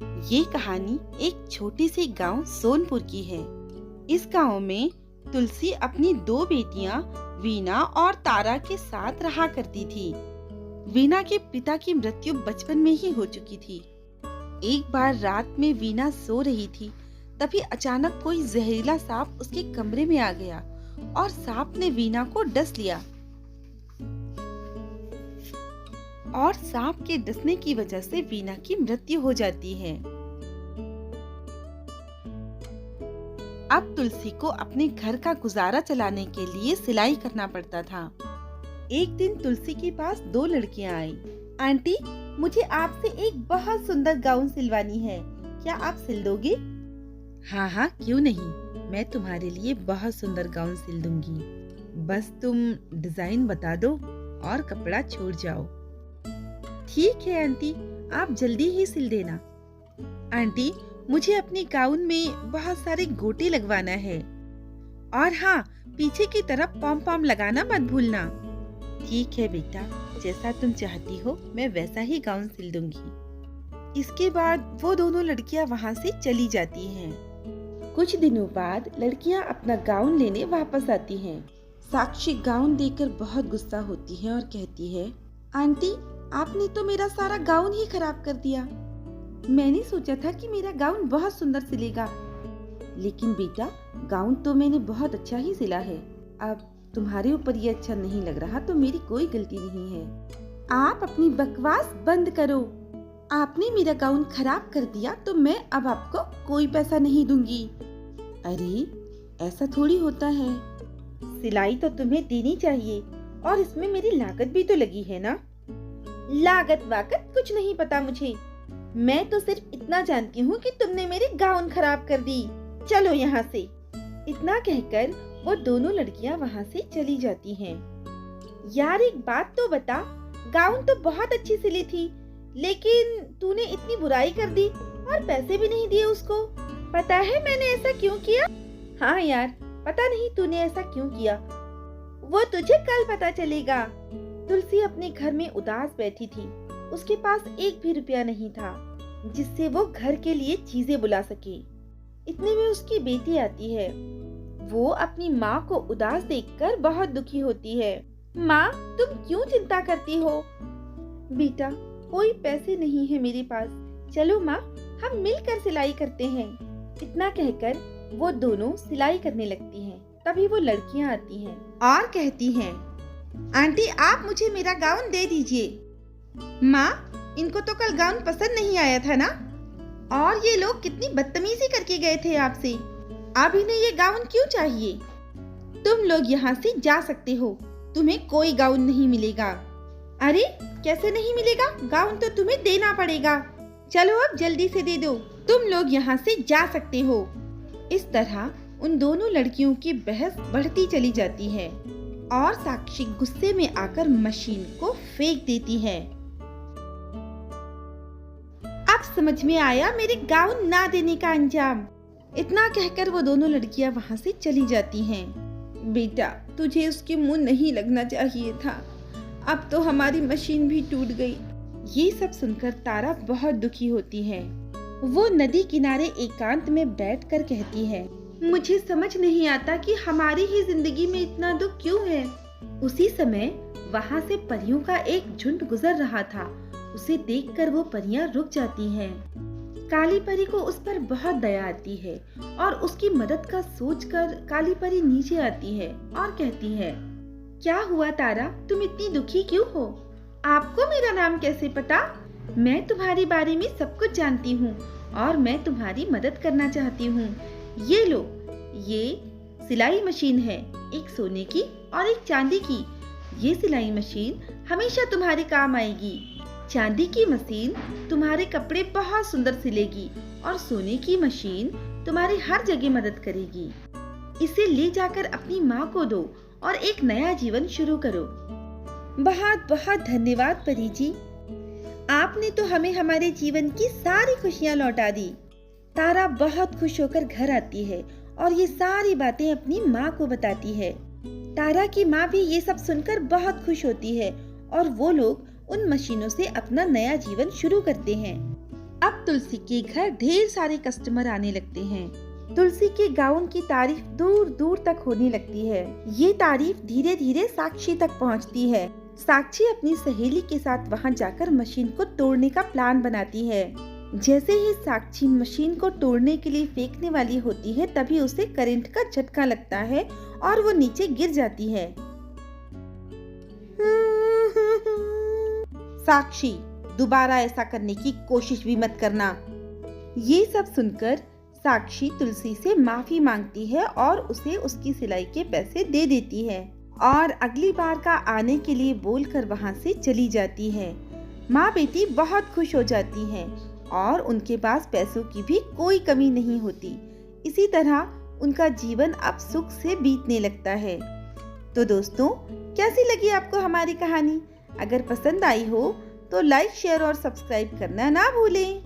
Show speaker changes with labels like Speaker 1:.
Speaker 1: ये कहानी एक छोटे से गांव सोनपुर की है। इस गांव में तुलसी अपनी दो बेटियां वीना और तारा के साथ रहा करती थी। वीना के पिता की मृत्यु बचपन में ही हो चुकी थी। एक बार रात में वीना सो रही थी, तभी अचानक कोई जहरीला सांप उसके कमरे में आ गया और सांप ने वीना को डस लिया। और सांप के डसने की वजह से वीना की मृत्यु हो जाती है। अब तुलसी को अपने घर का गुजारा चलाने के लिए सिलाई करना पड़ता था। एक दिन तुलसी के पास दो लड़कियां आई। आंटी, मुझे आपसे एक बहुत सुंदर गाउन सिलवानी है, क्या आप सिल दोगे? हाँ हाँ, क्यों नहीं, मैं तुम्हारे लिए बहुत सुंदर गाउन सिल दूंगी। बस तुम डिजाइन बता दो और कपड़ा छोड़ जाओ। ठीक है आंटी, आप जल्दी ही सिल देना। आंटी, मुझे अपने गाउन में बहुत सारे गोटे लगवाना है। और हाँ, पीछे की तरफ पॉम पॉम लगाना मत भूलना। ठीक है बेटा, जैसा तुम चाहती हो मैं वैसा ही गाउन सिल दूंगी। इसके बाद वो दोनों लड़कियां वहाँ से चली जाती हैं। कुछ दिनों बाद लड़कियां अपना गाउन लेने वापस आती हैं। साक्षी गाउन देखकर बहुत गुस्सा होती है और कहती है, आंटी, आपने तो मेरा सारा गाउन ही खराब कर दिया। मैंने सोचा था कि मेरा गाउन बहुत सुंदर सिलेगा, लेकिन बेटा गाउन तो मैंने बहुत अच्छा ही सिला है। अब तुम्हारे ऊपर ये अच्छा नहीं लग रहा तो मेरी कोई गलती नहीं है। आप अपनी बकवास बंद करो। आपने मेरा गाउन खराब कर दिया तो मैं अब आपको कोई पैसा नहीं दूंगी। अरे ऐसा थोड़ी होता है, सिलाई तो तुम्हें देनी चाहिए और इसमें मेरी लागत भी तो लगी है ना। लागत वाकत कुछ नहीं पता मुझे, मैं तो सिर्फ इतना जानती हूँ कि तुमने मेरी गाउन खराब कर दी। चलो यहाँ से। इतना कहकर वो दोनों लड़कियाँ वहाँ से चली जाती हैं। यार एक बात तो बता, गाउन तो बहुत अच्छी सिली थी, लेकिन तूने इतनी बुराई कर दी और पैसे भी नहीं दिए उसको। पता है मैंने ऐसा क्यों किया? हाँ यार, पता नहीं तूने ऐसा क्यों किया, वो तुझे कल पता चलेगा। तुलसी अपने घर में उदास बैठी थी। उसके पास एक भी रुपया नहीं था जिससे वो घर के लिए चीजें बुला सके। इतने में उसकी बेटी आती है। वो अपनी माँ को उदास देखकर बहुत दुखी होती है। माँ, तुम क्यों चिंता करती हो? बेटा, कोई पैसे नहीं है मेरे पास, चलो माँ हम मिलकर सिलाई करते हैं। इतना कहकर वो दोनों सिलाई करने लगती हैं। तभी वो लड़कियाँ आती हैं और कहती हैं, आंटी आप मुझे मेरा गाउन दे दीजिए। माँ, इनको तो कल गाउन पसंद नहीं आया था ना, और ये लोग कितनी बदतमीजी करके गए थे आपसे, अब इन्हें ये गाउन क्यों चाहिए? तुम लोग यहाँ से जा सकते हो, तुम्हें कोई गाउन नहीं मिलेगा। अरे कैसे नहीं मिलेगा, गाउन तो तुम्हें देना पड़ेगा। चलो अब जल्दी से दे दो, तुम लोग यहाँ से जा सकते हो। इस तरह उन दोनों लड़कियों की बहस बढ़ती चली जाती है और साक्षी गुस्से में आकर मशीन को फेंक देती है। अब समझ में आया मेरे गाउन ना देने का अंजाम। इतना कहकर वो दोनों लड़कियां वहां से चली जाती हैं। बेटा, तुझे उसके मुंह नहीं लगना चाहिए था, अब तो हमारी मशीन भी टूट गई। ये सब सुनकर तारा बहुत दुखी होती है। वो नदी किनारे एकांत में बैठकर कहती है, मुझे समझ नहीं आता कि हमारी ही जिंदगी में इतना दुख क्यों है। उसी समय वहाँ से परियों का एक झुंड गुजर रहा था। उसे देखकर वो परियां रुक जाती हैं। काली परी को उस पर बहुत दया आती है और उसकी मदद का सोचकर काली परी नीचे आती है और कहती है, क्या हुआ तारा, तुम इतनी दुखी क्यों हो? आपको मेरा नाम कैसे पता? मैं तुम्हारे बारे में सब कुछ जानती हूँ और मैं तुम्हारी मदद करना चाहती हूँ। ये लो, ये सिलाई मशीन है, एक सोने की और एक चांदी की। ये सिलाई मशीन हमेशा तुम्हारे काम आएगी। चांदी की मशीन तुम्हारे कपड़े बहुत सुंदर सिलेगी और सोने की मशीन तुम्हारी हर जगह मदद करेगी। इसे ले जाकर अपनी माँ को दो और एक नया जीवन शुरू करो। बहुत बहुत धन्यवाद परी जी, आपने तो हमें हमारे जीवन की सारी खुशियाँ लौटा दी। तारा बहुत खुश होकर घर आती है और ये सारी बातें अपनी माँ को बताती है। तारा की माँ भी ये सब सुनकर बहुत खुश होती है और वो लोग उन मशीनों से अपना नया जीवन शुरू करते हैं। अब तुलसी के घर ढेर सारे कस्टमर आने लगते हैं। तुलसी के गाउन की तारीफ दूर दूर तक होने लगती है। ये तारीफ धीरे धीरे साक्षी तक पहुंचती है। साक्षी अपनी सहेली के साथ वहां जाकर मशीन को तोड़ने का प्लान बनाती है। जैसे ही साक्षी मशीन को तोड़ने के लिए फेंकने वाली होती है, तभी उसे करंट का झटका लगता है और वो नीचे गिर जाती है। साक्षी, दोबारा ऐसा करने की कोशिश भी मत करना। ये सब सुनकर साक्षी तुलसी से माफी मांगती है और उसे उसकी सिलाई के पैसे दे देती है और अगली बार का आने के लिए बोलकर वहां से चली जाती है। माँ बेटी बहुत खुश हो जाती हैं और उनके पास पैसों की भी कोई कमी नहीं होती। इसी तरह उनका जीवन अब सुख से बीतने लगता है। तो दोस्तों, कैसी लगी आपको हमारी कहानी? अगर पसंद आई हो तो लाइक, शेयर और सब्सक्राइब करना ना भूलें।